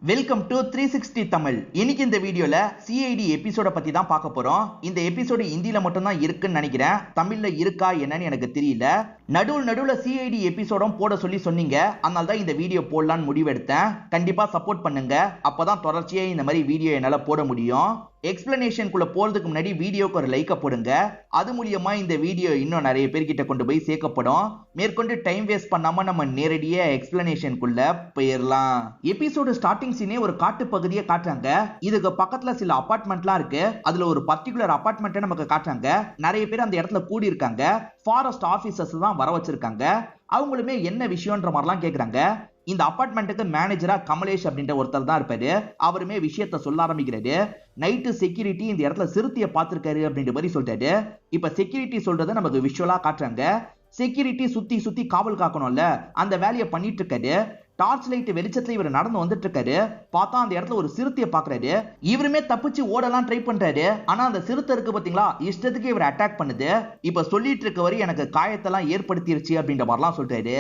Welcome to 360 Tamil. இன்னைக்கு இந்த வீடியோல சிஐடி எபிசோட பத்தி தான் பார்க்க போறோம். இந்த எபிசோடு ஹிந்தில மட்டும் தான் இருக்குன்னு நினைக்கிறேன். தமிழ்ல இருக்கா என்னன்னு எனக்கு தெரியல. நடுவுல சிஐடி எபிசோடும் போட சொன்னீங்க. அதனால தான் இந்த வீடியோ போடலான்னு முடிவெடுத்தேன். கண்டிப்பா சப்போர்ட் பண்ணுங்க. அப்பதான் தொடர்ச்சியா இந்த மாதிரி வீடியோ என்னால போட முடியும். எக்ஸ்பிளனேஷனுக்குள்ள போறதுக்கு முன்னாடி வீடியோக்கு ஒரு லைக்க போடுங்க. அது மூலியமா இந்த வீடியோ இன்னும் நிறைய பேர்கிட்ட கொண்டு போய் சேர்க்கப்படும். மேற்கொண்டு டைம் வேஸ்ட் பண்ணாம நம்ம நேரடியா எக்ஸ்பிளனேஷனுக்குள்ள போயிடலாம். எபிசோடு ஸ்டார்டிங் சீனே ஒரு காட்டு பகுதியை காட்டுறாங்க. இதுக்கு பக்கத்துல சில அபார்ட்மெண்ட்லாம் இருக்கு. அதுல ஒரு பர்டிகுலர் அபார்ட்மெண்ட்டை நமக்கு காட்டுறாங்க. நிறைய பேர் அந்த இடத்துல கூடி இருக்காங்க. ஃபாரஸ்ட் ஆபீசர்ஸ் தான் வர வச்சிருக்காங்க. அவங்களுமே என்ன விஷயம்ன்ற மாதிரிலாம் கேக்குறாங்க. இந்த அபார்ட்மெண்ட்டுக்கு மேனேஜரா கமலேஷ் அப்படின்ற ஒருத்தர் தான் இருப்பாரு. அவருமே விஷயத்த சொல்ல ஆரம்பிக்கிறாரு. நைட்டு செக்யூரிட்டி இந்த இடத்துல சிறுத்தையை பார்த்திருக்காரு அப்படின்ற மாதிரி சொல்றாரு. இப்ப செக்யூரிட்டி சொல்றதை நமக்கு விஷுவலா காட்டுறாங்க. செக்யூரிட்டி சுத்தி காவல் காக்கணும்ல, அந்த வேலையை பண்ணிட்டு இருக்காரு. டார்ச் லைட் வெளிச்சத்துல இவர் நடந்து வந்துட்டு இருக்காரு. பார்த்தா அந்த இடத்துல ஒரு சிறுத்தையை பாக்குறாரு. இவருமே தப்பிச்சு ஓடலாம் ட்ரை பண்றாரு. ஆனா அந்த சிறுத்தை இருக்கு பாத்தீங்களா, இஷ்டத்துக்கு இவர் அட்டாக் பண்ணுது. இப்ப சொல்லிட்டு இருக்கவரு எனக்கு காயத்தெல்லாம் ஏற்படுத்திருச்சு அப்படின்ற மாதிரிலாம் சொல்றாரு.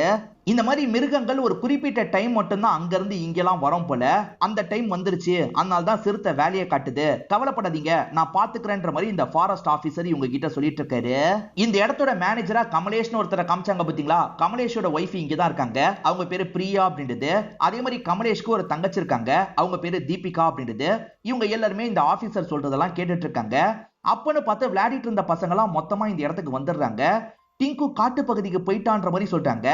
இந்த மாதிரி மிருகங்கள் ஒரு குறிப்பிட்ட டைம் மட்டும்தான் அங்க இருந்து இங்கெல்லாம் வரும் போல. அந்த டைம் வந்துருச்சு, அதனால தான் சிறுத்தை வேலையை காட்டுது. கவலைப்படாதீங்க, நான் பாத்துக்கிறேன்ற மாதிரி இந்த ஃபாரஸ்ட் ஆபீசர் இவங்க கிட்ட சொல்லிட்டு இருக்காரு. இந்த இடத்தோட மேனேஜரா கமலேஷ்னு ஒருத்தரை காமிச்சாங்க பாத்தீங்களா, கமலேஷோட ஒய்ஃப் இங்க தான் இருக்காங்க. அவங்க பேரு பிரியா அப்படின்றது. அதே மாதிரி கமலேஷ்க்கு ஒரு தங்கச்சி இருக்காங்க. அவங்க பேரு தீபிகா அப்படின்றது. இவங்க எல்லாருமே இந்த ஆபீசர் சொல்றதெல்லாம் கேட்டுட்டு இருக்காங்க. அப்பன்னு பார்த்து விளையாடிட்டு இருந்த பசங்க எல்லாம் மொத்தமா இந்த இடத்துக்கு வந்துடுறாங்க. டிங்கு காட்டு பகுதிக்கு போயிட்டான்ற மாதிரி சொல்றாங்க.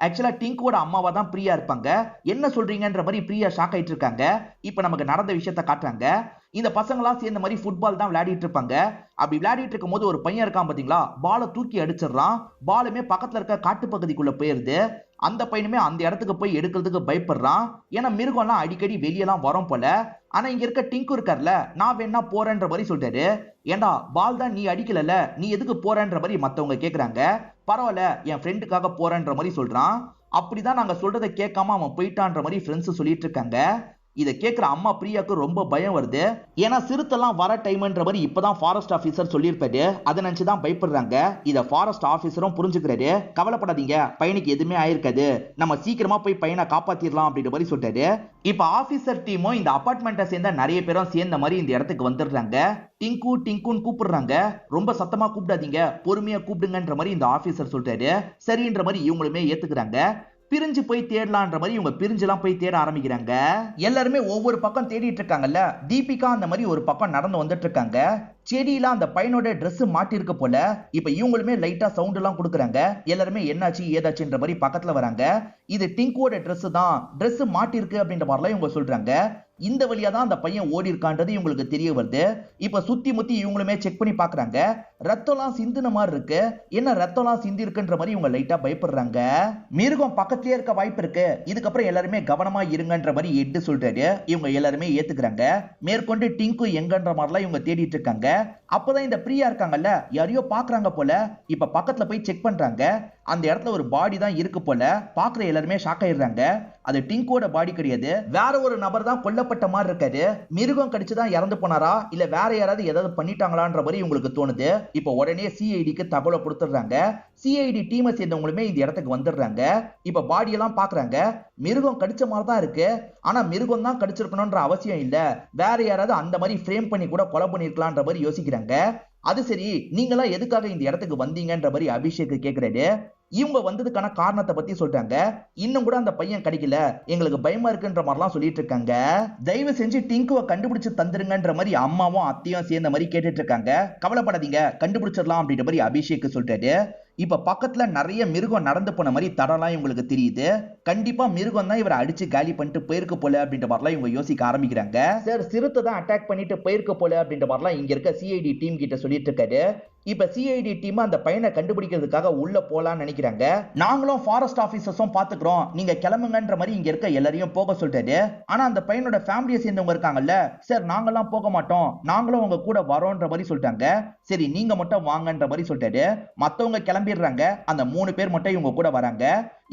ஆக்சுவலா டிங்குவோட அம்மாவா தான் பிரியா இருப்பாங்க. என்ன சொல்றீங்கன்ற மாதிரி பிரியா ஷாக் ஆயிட்டு இருக்காங்க. இப்ப நமக்கு நடந்த விஷயத்த காட்டுறாங்க. இந்த பசங்களாம் சேர்ந்த மாதிரி ஃபுட்பால் தான் விளையாடிட்டு இருப்பாங்க. அப்படி விளையாடிட்டு இருக்கும் போது ஒரு பையன் இருக்கான் பாத்தீங்களா, பாலை தூக்கி அடிச்சிடறான். பாலுமே பக்கத்துல இருக்க காட்டு பகுதிக்குள்ள போயிருது. அந்த பையனுமே அந்த இடத்துக்கு போய் எடுக்கிறதுக்கு பயப்படுறான். ஏன்னா மிருகம்லாம் அடிக்கடி வெளியெல்லாம் வரும் போல. ஆனா இங்க இருக்க டிங்கு இருக்கார்ல, நான் வேணா போறேன்ற மாதிரி சொல்றாரு. ஏண்டா பால் தான் நீ அடிக்கல, நீ எதுக்கு போறேன்ற மாதிரி மத்தவங்க கேக்குறாங்க. பரவாயில்ல, என் ஃப்ரெண்டுக்காக போறேன்ற மாதிரி சொல்றான். அப்படிதான் நாங்க சொல்றதை கேட்காம அவன் போயிட்டான்ற மாதிரி ஃப்ரெண்ட்ஸ் சொல்லிட்டு இருக்காங்க. இதை கேட்கிற அம்மா பிரியாக்கு ரொம்ப பயம் வருது. ஏன்னா சிறுத்தெல்லாம் வர டைம்ன்ற மாதிரி இப்பதான் ஃபாரஸ்ட் ஆபீசர் சொல்லியிருப்பாரு. அதை நினைச்சுதான் பயப்படுறாங்க. இதை ஃபாரஸ்ட் ஆபீசரும் புரிஞ்சுக்கிறாரு. கவலைப்படாதீங்க, பையனுக்கு எதுவுமே ஆயிருக்காது, நம்ம சீக்கிரமா போய் பையனை காப்பாத்திரலாம் அப்படின்ற மாதிரி சொல்றாரு. இப்ப ஆபீசர் டீமும் இந்த அபார்ட்மெண்ட்டை சேர்ந்த நிறைய பேரும் சேர்ந்த மாதிரி இந்த இடத்துக்கு வந்துடுறாங்க. டிங்குன்னு கூப்பிடுறாங்க. ரொம்ப சத்தமா கூப்பிடாதீங்க, பொறுமையா கூப்பிடுங்கன்ற மாதிரி இந்த ஆபீசர் சொல்றாரு. சரின்ற மாதிரி இவங்களுமே ஏத்துக்கிறாங்க. பிரிஞ்சு போய் தேடலான்ற மாதிரி இவங்க பிரிஞ்செல்லாம் போய் தேட ஆரம்பிக்கிறாங்க. எல்லாருமே ஒவ்வொரு பக்கம் தேடிட்டு இருக்காங்கல்ல. தீபிகா அந்த மாதிரி ஒரு பக்கம் நடந்து வந்துட்டு இருக்காங்க. செடியில அந்த பையனோட Dress மாட்டி இருக்க போல. இப்ப இவங்களுமே லைட்டா சவுண்ட் எல்லாம் கொடுக்குறாங்க. எல்லாருமே என்னாச்சு ஏதாச்சுன்ற மாதிரி பக்கத்துல வராங்க. இது டிங்குவோட Dress தான், Dress மாட்டி இருக்கு அப்படின்ற மாதிரிலாம் இவங்க சொல்றாங்க. இந்த வழியா தான் அந்த பையன் ஓடி இருக்கான்றது இவங்களுக்கு தெரிய வருது. இப்ப சுத்தி முத்தி இவங்களுமே செக் பண்ணி பாக்குறாங்க. ரத்தம்லாம் சிந்துன மாதிரி இருக்கு. என்ன ரத்தம்லாம் சிந்தி இருக்குன்ற மாதிரி இவங்க லைட்டா பயப்படுறாங்க. மிருகம் பக்கத்திலே இருக்க வாய்ப்பு இருக்கு, இதுக்கப்புறம் எல்லாருமே கவனமா இருங்கன்ற மாதிரி எட்டு சொல்றாரு. இவங்க எல்லாருமே ஏத்துக்கிறாங்க. மேற்கொண்டு டிங்கு எங்கன்ற மாதிரிலாம் இவங்க தேடிட்டு இருக்காங்க. அப்பதான் இந்த பிரியா இருக்காங்கல்ல, யாரையோ பாக்குறாங்க போல. இப்ப பக்கத்துல போய் செக் பண்றாங்க. அந்த இடத்துல ஒரு பாடி தான் இருக்கு போல. பாக்குற எல்லாருமே ஷாக் ஆயிடுறாங்க. அது டிங்கோட பாடி கிடையாது, வேற ஒரு நபர் தான் கொல்லப்பட்ட மாதிரி இருக்காரு. மிருகம் கடிச்சுதான் இறந்து போனாரா, இல்ல வேற யாராவது ஏதாவது பண்ணிட்டாங்களான்ற மாதிரி உங்களுக்கு தோணுது. இப்ப உடனே சிஐடிக்கு தகவலை கொடுத்துடுறாங்க. சிஐடி டீமை சேர்ந்தவங்களுமே இந்த இடத்துக்கு வந்துடுறாங்க. இப்ப பாடி எல்லாம் பாக்குறாங்க. மிருகம் கடிச்ச மாதிரி தான் இருக்கு. ஆனா மிருகம் தான் கடிச்சிருக்கணும்ன்ற அவசியம் இல்ல, வேற யாராவது அந்த மாதிரி ஃப்ரேம் பண்ணி கூட கொலை பண்ணிருக்கலாம்ன்ற மாதிரி யோசிக்கிறாங்க. அது சரி, நீங்களா எதுக்காக இந்த இடத்துக்கு வந்தீங்கன்ற மாதிரி அபிஷேக் கேக்குறாரு. இவங்க வந்ததுக்கான காரணத்தை பத்தி சொல்றாங்க. இன்னும் கூட அந்த பையன் கிடைக்கல, எங்களுக்கு பயமா இருக்குன்ற மாதிரிலாம் சொல்லிட்டு இருக்காங்க. தயவு செஞ்சு டிங்குவை கண்டுபிடிச்சு தந்துருங்கன்ற மாதிரி அம்மாவும் அத்தையும் சேர்ந்த மாதிரி கேட்டுட்டு இருக்காங்க. கவலைப்படாதீங்க, கண்டுபிடிச்சிடலாம் அப்படின்ற மாதிரி அபிஷேக் சொல்றாரு. இப்ப பக்கத்துல நிறைய மிருகம் நடந்து போன மாதிரி தடம்லாம் இவங்களுக்கு தெரியுது. கண்டிப்பா மிருகம் தான் இவரை அடிச்சு காலி பண்ணிட்டு போயிருக்கு போல அப்படின்ற மாதிரிலாம் இவங்க யோசிக்க ஆரம்பிக்கிறாங்க. சார் சிறுத்தை தான் அட்டாக் பண்ணிட்டு போயிருக்கு போல அப்படின்ற மாதிரிலாம் இங்க இருக்க சிஐடி டீம் கிட்ட சொல்லிட்டு இருக்காரு. இப்ப சிஐடி டீம் அந்த பையனை கண்டுபிடிக்கிறதுக்காக உள்ள போலான்னு நினைக்கிறாங்க. நாங்களும் ஃபாரஸ்ட் ஆபீசர்ஸும் பாத்துக்கிறோம், நீங்க கிளம்புங்கன்ற மாதிரி இங்க இருக்க எல்லாரையும் போக சொல்றாரு. ஆனா அந்த பையனோட ஃபேமிலியை சேர்ந்தவங்க இருக்காங்கல்ல, சார் நாங்கெல்லாம் போக மாட்டோம், நாங்களும் உங்க கூட வரோன்ற மாதிரி சொல்லிட்டாங்க. சரி நீங்க மட்டும் வாங்கன்ற மாதிரி சொல்லிட்டாரு. மத்தவங்க கிளம்பிடுறாங்க. அந்த 3 பேர் மட்டும் இவங்க கூட வராங்க.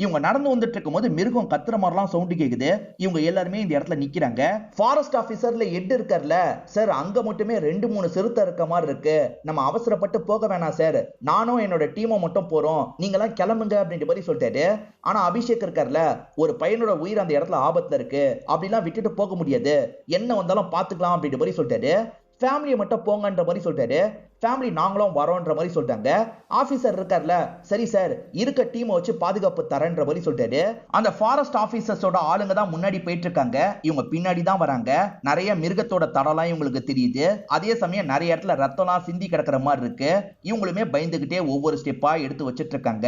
இவங்க நடந்து வந்துட்டு இருக்கும் போது மிருகம் கத்துற மாதிரிலாம் சவுண்ட் கேக்குது. இவங்க எல்லாருமே இந்த இடத்துல நிக்கிறாங்க. ஃபாரஸ்ட் ஆபீசர்ல எட் இருக்கார்ல, சார் அங்க மட்டுமே 2-3 சிறுத்தை இருக்க மாதிரி இருக்கு, நம்ம அவசரப்பட்டு போக வேணாம் சார், நானும் என்னோட டீமை மட்டும் போறோம், நீங்க எல்லாம் கிளம்புங்க அப்படின்ற மாதிரி சொல்லிட்டாரு. ஆனா அபிஷேக் இருக்கார்ல, ஒரு பையனோட உயிர் அந்த இடத்துல ஆபத்துல இருக்கு, அப்படிலாம் விட்டுட்டு போக முடியாது, என்ன வந்தாலும் பாத்துக்கலாம் அப்படின்ற மாதிரி சொல்லிட்டாரு. ஃபேமிலியை மட்டும் போங்கன்ற மாதிரி சொல்லிட்டாரு. ஃபேமிலி நாங்களும் வரோன்ற மாதிரி சொல்லிட்டாங்க. ஆபீசர் இருக்கார்ல, சரி சார் இருக்க டீமை வச்சு பாதுகாப்பு தரேன்ற மாதிரி சொல்லிட்டாரு. அந்த ஃபாரஸ்ட் ஆபீசர்ஸோட ஆளுங்க தான் முன்னாடி போயிட்டு இருக்காங்க, இவங்க பின்னாடி தான் வராங்க. நிறைய மிருகத்தோட தடலாம் இவங்களுக்கு தெரியுது. அதே சமயம் நிறைய இடத்துல ரத்தம்லாம் சிந்தி கிடக்கிற மாதிரி இருக்கு. இவங்களுமே பயந்துகிட்டே ஒவ்வொரு ஸ்டெப்பா எடுத்து வச்சிட்டு இருக்காங்க.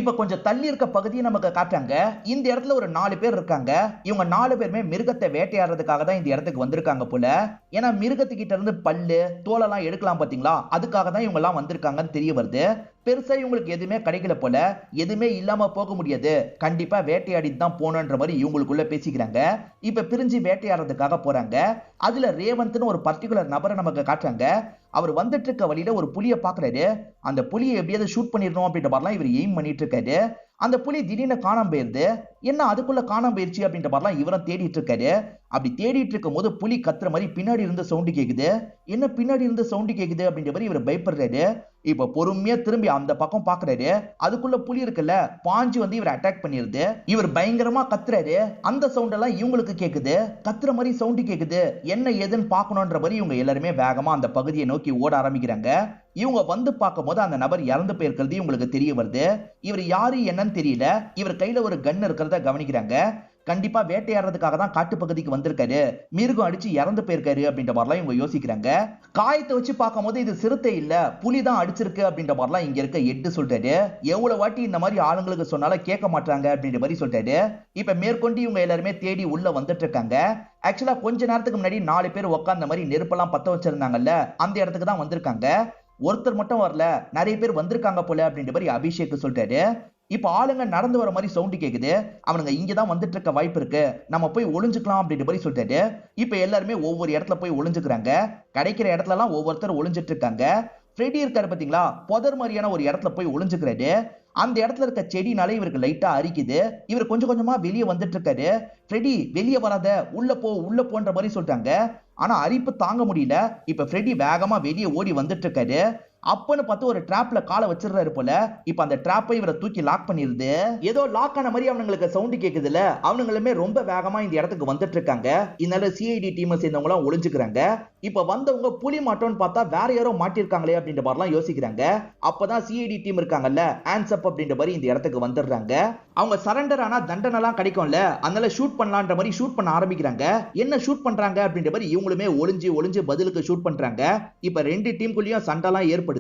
இப்ப கொஞ்சம் தள்ளி இருக்க பகுதியை நமக்கு காட்டுறாங்க. இந்த இடத்துல ஒரு 4 பேர் இருக்காங்க. இவங்க 4 பேருமே மிருகத்தை வேட்டையாடுறதுக்காக தான் இந்த இடத்துக்கு வந்திருக்காங்க போல. ஏன்னா மிருகத்துக்கிட்ட இருந்து பல்லு தோலெல்லாம் எடுக்கலாம் பாத்தீங்களா, அதுக்காக தான் இவங்க எல்லாம் வந்திருக்காங்கன்னு தெரிய வருது. பெருசா இவங்களுக்கு எதுவுமே கிடைக்கல போல, எதுவுமே இல்லாம போக முடியாது, கண்டிப்பா வேட்டையாடி தான் போனன்ற மாதிரி இவங்களுக்குள்ள பேசிக்கிறாங்க. இப்ப பிரிஞ்சு வேட்டையாடுறதுக்காக போறாங்க. அதுல ரேவந்த்னு ஒரு பர்டிகுலர் நபரை நமக்கு காட்டுறாங்க. அவர் வந்துட்டு இருக்க வழியில ஒரு புலியை பாக்குறாரு. அந்த புலியை எப்படியாவது ஷூட் பண்ணிடணும் அப்படின்ற மாதிரிலாம் இவர் எய்ம் பண்ணிட்டு இருக்காரு. அந்த புலி திடீர்னு காணாம போயிருது. என்ன அதுக்குள்ள காணாம போயிருச்சு அப்படின்ற மாதிரிலாம் இவரும் தேடிட்டு இருக்காரு. அப்படி தேடிட்டு இருக்கும் போது புலி கத்துற மாதிரி பின்னாடி இருந்து சவுண்டு கேக்குது. என்ன பின்னாடி இருந்து சவுண்டு கேக்குது அப்படின்ற மாதிரி இவர் பயப்படுறாரு. இப்ப பொறுமையா திரும்பி அந்த பக்கம் பாக்குறாரு. அதுக்குள்ள புலி இருக்குல்ல, பாஞ்சு வந்து இவர் அட்டாக் பண்ணிருது. இவர் பயங்கரமா கத்துறாரு. அந்த சவுண்ட் எல்லாம் இவங்களுக்கு கேக்குது. கத்துற மாதிரி சவுண்ட் கேக்குது. என்ன ஏதுன்னு பாக்கணும்ன்ற மாதிரி இவங்க எல்லாருமே வேகமா அந்த பகுதியை நோக்கி ஓட ஆரம்பிக்கிறாங்க. இவங்க வந்து பார்க்கும் போது அந்த நபர் இறந்து போயிருக்கிறது இவங்களுக்கு தெரிய வருது. இவர் யாரு என்னன்னு தெரியல. இவர் கையில ஒரு கன் இருக்கிறத கவனிக்கிறாங்க. கண்டிப்பா வேட்டையாடுறதுக்காக தான் காட்டு பகுதிக்கு வந்திருக்காரு, மிருகம் அடிச்சு இறந்து போயிருக்காரு அப்படின்ற மாதிரிலாம் இவங்க யோசிக்கிறாங்க. காயத்தை வச்சு பார்க்கும் போது இது சிறுத்தை இல்ல, புலி தான் அடிச்சிருக்கு அப்படின்ற மாதிரிலாம் இங்க இருக்க எட்டு சொல்றாரு. எவ்வளவு வாட்டி இந்த மாதிரி ஆளுங்களுக்கு சொன்னாலும் கேட்க மாட்டாங்க அப்படின்ற மாதிரி சொல்றாரு. இப்ப மேற்கொண்டு இவங்க எல்லாருமே தேடி உள்ள வந்துட்டு இருக்காங்க. ஆக்சுவலா கொஞ்ச நேரத்துக்கு முன்னாடி 4 பேர் உட்கார்ந்த மாதிரி நெருப்பெல்லாம் பத்த வச்சிருந்தாங்கல்ல, அந்த இடத்துக்கு தான் வந்திருக்காங்க. ஒருத்தர் மட்டும் வரல, நிறைய பேர் வந்திருக்காங்க போல அப்படின்ற மாதிரி அபிஷேக் சொல்றாரு. இப்ப ஆளுங்க நடந்து வர மாதிரி சவுண்ட் கேக்குது. அவனுங்க இங்கதான் வந்துட்டு இருக்க வாய்ப்பு இருக்கு, நம்ம போய் ஒளிஞ்சுக்கலாம் அப்படின்ற மாதிரி சொல்லிட்டாரு. இப்ப எல்லாருமே ஒவ்வொரு இடத்துல போய் ஒளிஞ்சுக்கிறாங்க. கிடைக்கிற இடத்துல எல்லாம் ஒவ்வொருத்தர் ஒளிஞ்சிட்டு இருக்காங்க. ஃப்ரெடி இருக்காரு பாத்தீங்களா, புதர் மாதிரியான ஒரு இடத்துல போய் ஒளிஞ்சுக்கிறாரு. அந்த இடத்துல இருக்க செடினாலே இவருக்கு லைட்டா அரிக்குது. இவர் கொஞ்சம் கொஞ்சமா வெளியே வந்துட்டு இருக்காரு. ஃப்ரெடி வெளியே வராத, உள்ள போன்ற மாதிரி சொல்றாங்க. ஆனா அரிப்பு தாங்க முடியல. இப்ப ஃப்ரெடி வேகமா வெளியே ஓடி வந்துட்டு இருக்காரு. அப்பன்னு பார்த்து ஒரு டிராப்ல காலை வச்சிடுறாரு போல. இப்ப அந்த டிராப்பை இவரை தூக்கி லாக் பண்ணிருது. ஏதோ லாக் ஆன மாதிரி அவங்களுக்கு சவுண்ட் கேக்குதுல, அவங்களுமே ரொம்ப வேகமா இந்த இடத்துக்கு வந்துட்டு இருக்காங்க. இதனால சிஐடி டீமை சேர்ந்தவங்க எல்லாம் ஒளிஞ்சுக்கிறாங்க. இப்ப வந்தவங்க புலி மாட்டோம்னு பார்த்தா வேற யாரோ மாட்டிருக்காங்களே அப்படின்ற மாதிரிலாம் யோசிக்கிறாங்க. அப்பதான் சிஐடி டீம் இருக்காங்கல்ல, ஹேண்ட்ஸ் அப் அப்படின்ற மாதிரி இந்த இடத்துக்கு வந்துடுறாங்க. அவங்க சரண்டர் ஆனா தண்டனை எல்லாம் கிடைக்கும்ல, அதனால ஷூட் பண்ணலான்ற மாதிரி ஷூட் பண்ண ஆரம்பிக்கிறாங்க. என்ன ஷூட் பண்றாங்க அப்படின்ற மாதிரி இவங்களுமே ஒளிஞ்சு பதிலுக்கு ஷூட் பண்றாங்க. இப்ப 2 டீமுக்குள்ளேயும் சண்டைலாம் ஏற்படுது.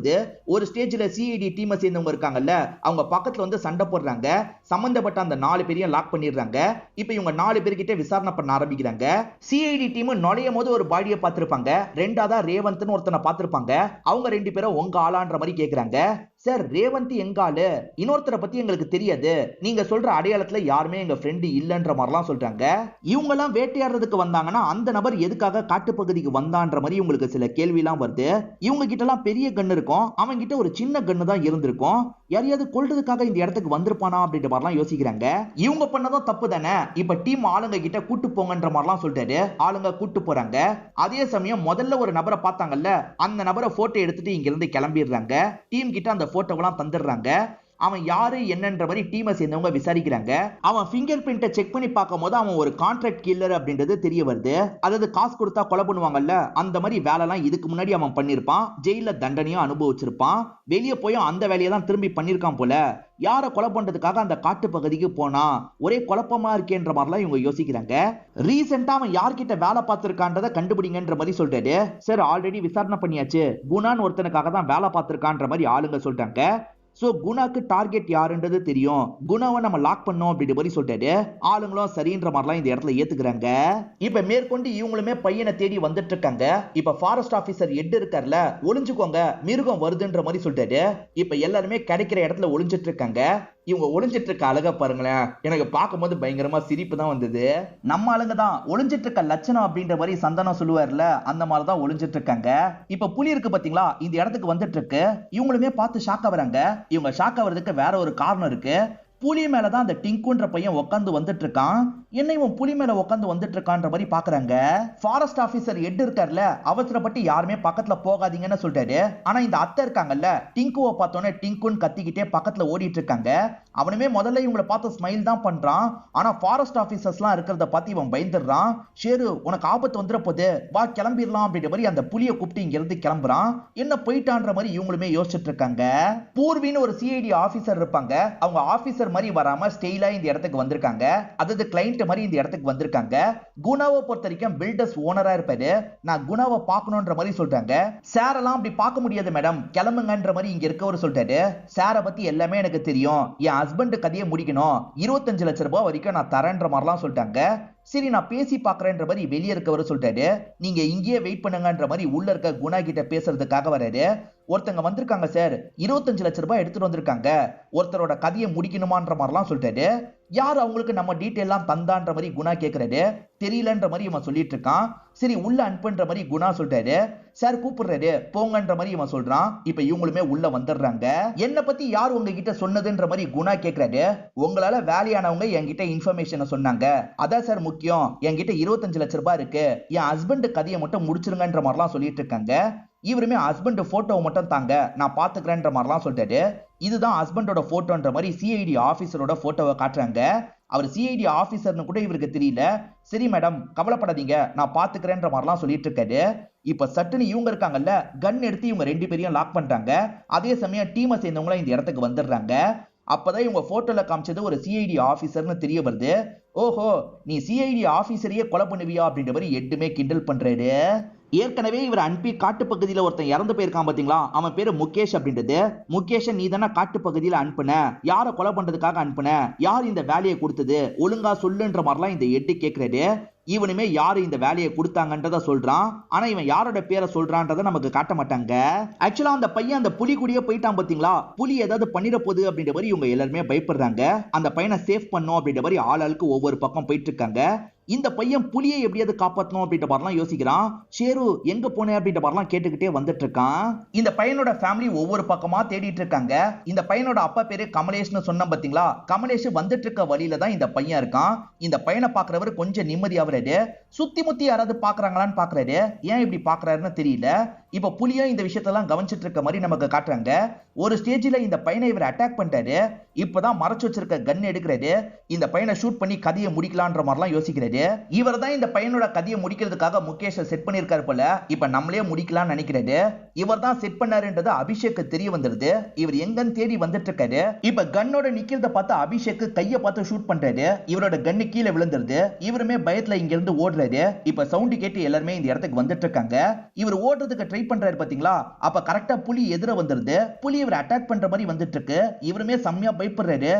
ஒரு ஸ்டேஜ்ல சிஐடி டீமை சேர்ந்தவங்க இருக்காங்கல்ல, அவங்க பக்கத்துல வந்து சண்டை போடுறாங்க. சம்பந்தப்பட்ட அந்த 4 பேரையும் லாக் பண்ணிடுறாங்க. இப்ப இவங்க 4 பேர்கிட்ட விசாரணை பண்ண ஆரம்பிக்கிறாங்க. சிஐடி டீம் நுழையும் போது ஒரு பாடியை பார்த்திருப்பாங்க. ரெண்டாவதா ரேவந்த்னு ஒருத்தனை பார்த்திருப்பாங்க. அவங்க 2 பேரும் உங்க ஆளான்ற மாதிரி கேக்குறாங்க. சார் ரேவந்த் எங்க ஆளு, இன்னொருத்தரை பத்தி எங்களுக்கு தெரியாது, நீங்க சொல்ற அடையாளத்துல யாருமே எங்க ஃப்ரெண்டு இல்லன்ற மாதிரிலாம் சொல்றாங்க. இவங்க எல்லாம் வேட்டையாடுறதுக்கு வந்தாங்கன்னா அந்த நபர் எதுக்காக காட்டுப்பகுதிக்கு வந்தான்ற மாதிரி உங்களுக்கு சில கேள்வி எல்லாம் வருது. இவங்க கிட்ட எல்லாம் பெரிய கண்ணு இருக்கும், அவங்க கிட்ட ஒரு சின்ன கண்ணு தான் இருந்திருக்கும். யாரையாவது கொல்றதுக்காக இந்த இடத்துக்கு வந்திருப்பானா அப்படின்ற மாதிரிலாம் யோசிக்கிறாங்க. இவங்க பண்ணதும் தப்பு தானே. இப்ப டீம் ஆளுங்க கிட்ட கூட்டு போங்கன்ற மாதிரிலாம் சொல்லிட்டாரு. ஆளுங்க கூட்டு போறாங்க. அதே சமயம் முதல்ல ஒரு நபரை பார்த்தாங்கல்ல, அந்த நபரை போட்டோ எடுத்துட்டு இங்க இருந்து கிளம்பிடுறாங்க. டீம் கிட்ட அந்த போட்டோவெல்லாம் தந்துடுறாங்க. அவன் யாரு என்னன்ற மாதிரி டீமை சேர்ந்தவங்க விசாரிக்கிறாங்க. அவன் ஃபிங்கர் பிரிண்ட்டை செக் பண்ணி பார்க்கும்போது அவன் ஒரு கான்ட்ராக்ட் கில்லர் அப்படின்றது தெரிய வருது. அதாவது காசு கொடுத்தா கொலை பண்ணுவாங்கல்ல, அந்த மாதிரி வேலைலாம் இதுக்கு முன்னாடி அவன் பண்ணிருப்பான். ஜெயில தண்டனையும் அனுபவிச்சிருப்பான். வெளியே போய் அந்த வேலையை தான் திரும்பி பண்ணிருக்கான் போல. யாரை கொலை பண்றதுக்காக அந்த காட்டு பகுதிக்கு போனா, ஒரே குழப்பமா இருக்கேன்ற மாதிரிலாம் இவங்க யோசிக்கிறாங்க. ரீசெண்டா அவன் யார்கிட்ட வேலை பார்த்திருக்கான்றத கண்டுபிடிங்கன்ற மாதிரி சொல்றாரு. சார் ஆல்ரெடி விசாரணை பண்ணியாச்சு, குணான்னு ஒருத்தனுக்காக தான் வேலை பார்த்திருக்கான்ற மாதிரி ஆளுங்க சொல்றாங்க. சோ குணாக்கு டார்கெட் யாருன்றது தெரியும், குணாவை நம்ம லாக் பண்ணோம் அப்படின்ற மாதிரி சொல்லிட்டாரு. ஆளுங்களும் சரின்ற மாதிரிலாம் இந்த இடத்துல ஏத்துக்கிறாங்க. இப்ப மேற்கொண்டு இவங்களுமே பையனை தேடி வந்துட்டு இருக்காங்க. இப்ப ஃபாரஸ்ட் ஆபீசர் எட் இருக்கார்ல, ஒளிஞ்சுக்கோங்க மிருகம் வருதுன்ற மாதிரி சொல்லிட்டாரு. இப்ப எல்லாருமே கிடைக்கிற இடத்துல ஒளிஞ்சிட்டு இருக்காங்க. இவங்க ஒளிஞ்சிட்டு இருக்க அழகா பாருங்களேன், எனக்கு பார்க்கும்போது பயங்கரமா சிரிப்பு தான் வந்தது. நம்ம ஆளுங்க தான் ஒளிஞ்சிட்டு இருக்க லட்சணம் அப்படின்ற மாதிரி சந்தனம் சொல்லுவார்ல, அந்த மாதிரி தான் ஒளிஞ்சிட்டு இருக்காங்க. இப்ப புலி இருக்கு பாத்தீங்களா, இந்த இடத்துக்கு வந்துட்டு இருக்கு. இவங்களுமே பார்த்து ஷாக் ஆகுறாங்க. இவங்க ஷாக் ஆகுறதுக்கு வேற ஒரு காரணம் இருக்கு. புலி மேலதான் அந்த டிங்குன்ற பையன் உட்காந்து வந்துட்டு இருக்கான். என்ன இவன் புலி மேல உட்காந்து வந்துட்டு இருக்கான்ற மாதிரி பாக்குறாங்க. ஃபாரஸ்ட் ஆபீசர் எட் இருக்கார்ல, அவசரப்பட்டு யாருமே பக்கத்துல போகாதீங்கன்னு சொல்றாரு. ஆனா இந்த அத்தை இருக்காங்கல்ல, டிங்குவை பார்த்தோன்னே டிங்குன்னு கத்திக்கிட்டே பக்கத்துல ஓடிட்டு இருக்காங்க. அவனுமே முதல்ல இவங்களை பார்த்து ஸ்மைல் தான் பண்றான். ஆனா ஃபாரஸ்ட் ஆபீசர்ஸ்லாம் இருக்கிறத பார்த்து இவன் பயந்துடுறான். ஷேரு, உனக்கு ஆபத்து வந்துட போது, வா கிளம்பிடலாம் அப்படின்ற மாதிரி அந்த புலியை கூப்பிட்டு இங்க இருந்து கிளம்புறான். என்ன போயிட்டான்ற மாதிரி இவங்களுமே யோசிச்சுட்டு இருக்காங்க. பூர்வின்னு ஒரு சிஐடி ஆபீசர் இருப்பாங்க. அவங்க ஆபீசர் மாதிரி வராம ஸ்டைலா இந்த இடத்துக்கு வந்திருக்காங்க. அதாவது கிளைண்ட் மாதிரி இந்த இடத்துக்கு வந்திருக்காங்க. குணாவை பொறுத்த வரைக்கும் பில்டர்ஸ் ஓனரா இருப்பாரு. நான் குணாவை பார்க்கணும்ன்ற மாதிரி சொல்றாங்க. சார் எல்லாம் அப்படி பார்க்க முடியாது மேடம், கிளம்புங்கன்ற மாதிரி இங்க இருக்கவர் சொல்றாரு. சாரை பத்தி எல்லாமே எனக்கு தெரியும், என் ஹஸ்பண்ட் கதையை முடிக்கணும், 25 லட்சம் ரூபாய் வரைக்கும் நான் தரேன்ற மாதிரிலாம் சொல்லிட்டாங்க. சரி நான் பேசி பாக்குறேன்ற மாதிரி வெளியே இருக்கவர் சொல்றாரு. நீங்க இங்கேயே வெயிட் பண்ணுங்கன்ற மாதிரி உள்ள இருக்க குணா கிட்ட பேசுறதுக்காக வராரு. ஒருத்தங்க வந்திருக்காங்க சார், 25 லட்சம் ரூபாய் எடுத்துட்டு வந்திருக்காங்க, ஒருத்தரோட கதையை முடிக்கணுமான்ற மாதிரிலாம் சொல்லிட்டாரு. யார் அவங்களுக்கு நம்ம டீட்டெயிலாம் தந்தான்ற மாதிரி குணா கேட்கறாரு. தெரியலன்ற மாதிரி இவன் சொல்லிட்டு இருக்கான். சரி உள்ள அனுப்புன்ற மாதிரி குணா சொல்றாரு. சார் கூப்பிடுறாரு, போங்கன்ற மாதிரி இவன் சொல்றான். இப்ப இவங்களுமே உள்ள வந்துடுறாங்க. என்ன பத்தி யார் உங்ககிட்ட சொன்னதுன்ற மாதிரி குணா கேட்கறாரு. உங்களால வேலையானவங்க என்கிட்ட இன்ஃபர்மேஷனை சொன்னாங்க, அதான் சார் முக்கியம். என்கிட்ட 25 லட்சம் ரூபாய் இருக்கு, என் ஹஸ்பண்ட் கதையை மட்டும் முடிச்சிருங்கன்ற மாதிரிலாம் சொல்லிட்டு இருக்காங்க. இவருமே ஹஸ்பண்ட் போட்டோவை மட்டும் தாங்க, நான் பாத்துக்கிறேன்ற மாதிரிலாம் சொல்லிட்டாரு. இதுதான் ஹஸ்பண்டோட போட்டோன்ற மாதிரி சிஐடி ஆபீசரோட போட்டோவை காட்டுறாங்க. அவர் சிஐடி ஆபீசர்னு கூட இவருக்கு தெரியல. சரி மேடம் கவலைப்படாதீங்க, நான் பாத்துக்கிறேன்ற மாதிரிலாம் சொல்லிட்டு இருக்காரு. இப்ப சட்டுன்னு இவங்க இருக்காங்கல்ல, கன் எடுத்து இவங்க 2 பேரையும் லாக் பண்றாங்க. அதே சமயம் டீமை சேர்ந்தவங்களும் இந்த இடத்துக்கு வந்துடுறாங்க. அப்பதான் இவங்க போட்டோல காமிச்சது ஒரு சிஐடி ஆபீசர்னு தெரிய வருது. ஓஹோ, நீ சிஐடி ஆபீசரையே கொலை பண்ணுவியா அப்படின்ற மாதிரி எட்டுமே கிண்டல் பண்றாரு. ஏற்கனவே இவர் அனுப்பி காட்டு பகுதியில ஒருத்தன் இறந்து போயிருக்கான் பாத்தீங்களா, அவன் பேரு முகேஷ் அப்படின்றது. முகேஷ் நீ தானே காட்டு பகுதியில அனுப்புன, யாரை கொலை பண்றதுக்காக அனுப்புன, யார் இந்த வேலையை கொடுத்தது, ஒழுங்கா சொல்லுன்ற மாதிரிலாம் இந்த எட்டு கேட்கிறாரு. இவனுமே யாரு இந்த வேலையை கொடுத்தாங்கன்றத சொல்றான். ஆனா இவன் யாரோட பேரை சொல்றான்றத நமக்கு காட்ட மாட்டாங்க. ஆக்சுவலா அந்த பையன் அந்த புலி கூடயே போயிட்டான் பாத்தீங்களா, புலி ஏதாவது பண்ணிட போகுது அப்படின்ற மாதிரி இவங்க எல்லாருமே பயப்படுறாங்க. அந்த பையனை சேஃப் பண்ணும் அப்படின்ற மாதிரி ஆளுக்கு ஒவ்வொரு பக்கம் போயிட்டு இருக்காங்க. இந்த பையன் புலியை எப்படியாவது காப்பாற்றணும் அப்படின்ற மாதிரிலாம் யோசிக்கிறான். ஷேரு எங்க போனே அப்படின்ற மாதிரிலாம் கேட்டுக்கிட்டே வந்துட்டு இருக்கான். இந்த பையனோட ஃபேமிலி ஒவ்வொரு பக்கமா தேடிட்டு இருக்காங்க. இந்த பையனோட அப்பா பேரு கமலேஷ்னு சொன்ன பாத்தீங்களா, கமலேஷ் வந்துட்டு இருக்க வழியில தான் இந்த பையன் இருக்கான். இந்த பையனை பாக்குறவர் கொஞ்சம் நிம்மதியாவறாரு. சுத்தி முத்தி யாராவது பாக்குறாங்களான்னு பாக்குறாரு. ஏன் இப்படி பாக்குறாருன்னு தெரியல. இப்ப புலியும் இந்த விஷயத்தெல்லாம் கவனிச்சிட்டு இருக்க மாதிரி நமக்கு காட்டுறாங்க. ஒரு ஸ்டேஜ்ல இந்த பையனை இவர் அட்டாக் பண்ணிட்டாரு. இப்பதான் மறைச்சு வச்சிருக்க கன் எடுக்கிறாரு. இந்த பையனை ஷூட் பண்ணி கதையை முடிக்கலான்ற மாதிரிலாம் யோசிக்கிறாரு. இவர் தான் இந்த பையனோட கதையை முடிக்கிறதுக்காக முகேஷை செட் பண்ணிருக்காரு போல. இப்ப நம்மளே முடிக்கலாம்னு நினைக்கிறாரு. இவர் தான் செட் பண்ணாருன்றது அபிஷேக்கு தெரிய வந்துருது. இவர் எங்கன்னு தேடி வந்துட்டு இருக்காரு. இப்ப கன்னோட நிக்கிறத பார்த்து அபிஷேக் கையை பார்த்து ஷூட் பண்றாரு. இவரோட கன்னு கீழே விழுந்துருது. இவருமே பயத்துல இங்க இருந்து ஓடுறாரு. இப்ப சவுண்ட் கேட்டு எல்லாருமே இந்த இடத்துக்கு வந்துட்டு இருக்காங்க. இவர் ஓடுறதுக்கு ட்ரை பண்றாரு பாத்தீங்களா, அப்ப கரெக்டா புலி எதிர வந்துருது. புலி இவர் அட்டாக் பண்ற மாதிரி வந்துட்டு இருக்கு. இவருமே செம்மையா பயப்படுறாரு.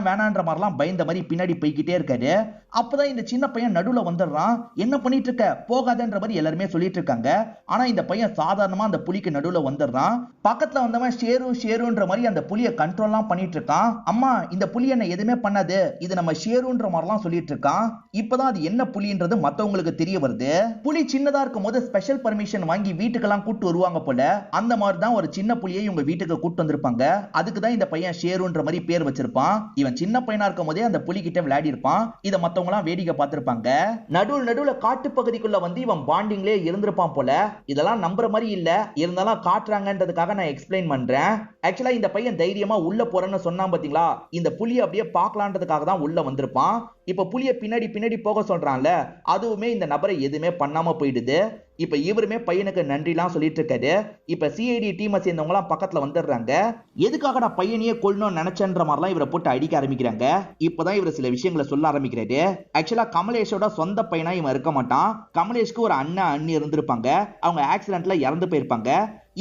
வேணான்ற மாதிரிலாம் பயந்த மாதிரி பின்னாடி போய்கிட்டே இருக்காரு. அப்பதான் இந்த சின்ன பையன் நடுவுல வந்துடுறான். என்ன பண்ணிட்டு இருக்க, போகாதன்ற மாதிரி எல்லாருமே சொல்லிட்டு இருக்காங்க. ஆனா இந்த பையன் சாதாரணமா அந்த புலிக்கு நடுவுல வந்துடுறான். பக்கத்துல வந்தவன் ஷேருன்ற மாதிரி அந்த புலியை கண்ட்ரோல்லாம் பண்ணிட்டு இருக்கான். அம்மா இந்த புலி என்ன எதுவுமே பண்ணாது, இது நம்ம ஷேருன்ற மாதிரிலாம் சொல்லிட்டு இருக்கான். இப்பதான் அது என்ன புலின்றது மத்தவங்களுக்கு தெரிய வருது. புலி சின்னதா இருக்கும் போது ஸ்பெஷல் பர்மிஷன் வாங்கி வீட்டுக்கெல்லாம் கூட்டு வருவாங்க போல. அந்த மாதிரி தான் ஒரு சின்ன புலியை இவங்க வீட்டுக்கு கூட்டு வந்திருப்பாங்க. அதுக்கு தான் இந்த பையன் ஷேருன்ற மாதிரி பேர் வச்சிருப்பான். இவன் சின்ன பையனா இருக்கும் போதே அந்த புலி கிட்ட விளையாடி இருப்பான். இதை மத்தவங்க எல்லாம் வேடிக்கை பார்த்திருப்பாங்க. நடுவுல காட்டு பகுதிக்குள்ள வந்து இவன் பாண்டிங்லே இருந்திருப்பான் போல. இதெல்லாம் நம்புற மாதிரி இல்ல, இருந்தாலும் காட்டுறாங்கன்றதுக்காக நான் எக்ஸ்பிளைன் பண்றேன். ஆக்சுவலா இந்த பையன் தைரியமா உள்ள போறேன்னு சொன்னான் பாத்தீங்களா, இந்த புலியை அப்படியே பார்க்கலான்றதுக்காக தான் உள்ள வந்திருப்பான். இப்ப புலியை பின்னாடி போக சொல்றான்ல, அதுவுமே இந்த நபரை எதுவுமே பண்ணாம போயிடுது. இப்ப இவருமே பையனுக்கு நன்றிலாம் சொல்லிட்டு இருக்காரு. இப்ப சிஐடி டீமை சேர்ந்தவங்க பக்கத்துல வந்துடுறாங்க. எதுக்காக நான் பையனையே கொல்லணும்னு நினைச்சேன்ற மாதிரிலாம் இவரை போட்டு அடிக்க ஆரம்பிக்கிறாங்க. இப்பதான் இவர் சில விஷயங்களை சொல்ல ஆரம்பிக்கிறாரு. ஆக்சுவலா கமலேஷோட சொந்த பையனா இவன் இருக்க மாட்டான். கமலேஷ்க்கு ஒரு அண்ணி இருந்திருப்பாங்க. அவங்க ஆக்சிடென்ட்ல இறந்து போயிருப்பாங்க.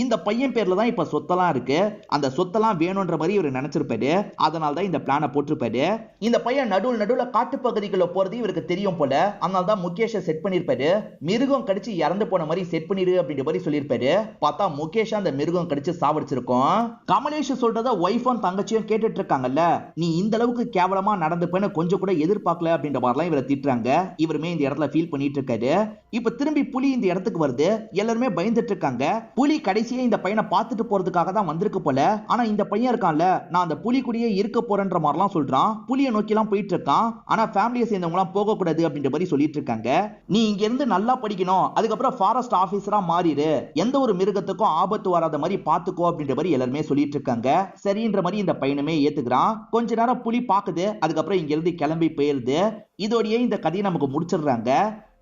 இந்த பையன் பேர்ல தான் இப்ப சொத்தெல்லாம் இருக்கு. அந்த சொத்தெல்லாம் வேணும்ன்ற மாதிரி இவர் நினைச்சிருப்பாரு. அதனால தான் இந்த பிளானை போட்டிருப்பாரு. இந்த பையன் நடுவுல காட்டு பகுதிக்குள்ள போறது இவருக்கு தெரியும் போல. அதனால தான் முகேஷை செட் பண்ணிருப்பாரு. மிருகம் கடிச்சு இறந்து போன மாதிரி செட் பண்ணிரு அப்படின்ற மாதிரி சொல்லியிருப்பாரு. பார்த்தா முகேஷ் அந்த மிருகம் கடிச்சு சாவடிச்சிருக்கோம். கமலேஷ் சொல்றத ஒய்ஃபும் தங்கச்சியும் கேட்டுட்டு இருக்காங்கல்ல, நீ இந்த அளவுக்கு கேவலமா நடந்துப்பேன்னு கொஞ்சம் கூட எதிர்பார்க்கல அப்படின்ற மாதிரிலாம் இவரை திட்டுறாங்க. இவருமே இந்த இடத்துல ஃபீல் பண்ணிட்டு இருக்காரு. இப்ப திரும்பி புலி இந்த இடத்துக்கு வருது. எல்லாருமே பயந்துட்டு இருக்காங்க. புலி கடைசி கடைசியே இந்த பையனை பார்த்துட்டு போறதுக்காக தான் வந்திருக்கு போல. ஆனா இந்த பையன் இருக்கான்ல, நான் அந்த புலி கூடயே இருக்க போறேன்ற மாதிரிலாம் சொல்றான். புலியை நோக்கி எல்லாம் போயிட்டு இருக்கான். ஆனா ஃபேமிலியை சேர்ந்தவங்க எல்லாம் போக கூடாது அப்படின்ற மாதிரி சொல்லிட்டு இருக்காங்க. நீ இங்க இருந்து நல்லா படிக்கணும், அதுக்கப்புறம் ஃபாரஸ்ட் ஆபீசரா மாறிடு, எந்த ஒரு மிருகத்துக்கும் ஆபத்து வராத மாதிரி பாத்துக்கோ அப்படின்ற மாதிரி எல்லாருமே சொல்லிட்டு இருக்காங்க. சரின்ற மாதிரி இந்த பையனுமே ஏத்துக்கிறான். கொஞ்ச நேரம் புலி பாக்குது, அதுக்கப்புறம் இங்க இருந்து கிளம்பி போயிருது. இதோடயே இந்த கதையை நமக்கு முடிச்சிடுறாங்க.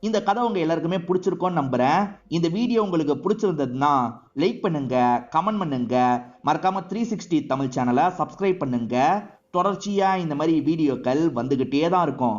இந்த கதை உங்க எல்லாருக்குமே பிடிச்சிருக்கும்னு நம்புறேன். இந்த வீடியோ உங்களுக்கு பிடிச்சிருந்ததுன்னா லைக் பண்ணுங்க, கமெண்ட் பண்ணுங்க, மறக்காம 360 தமிழ் சேனலை சப்ஸ்கிரைப் பண்ணுங்க. தொடர்ச்சியா இந்த மாதிரி வீடியோக்கள் வந்துகிட்டே தான் இருக்கும்.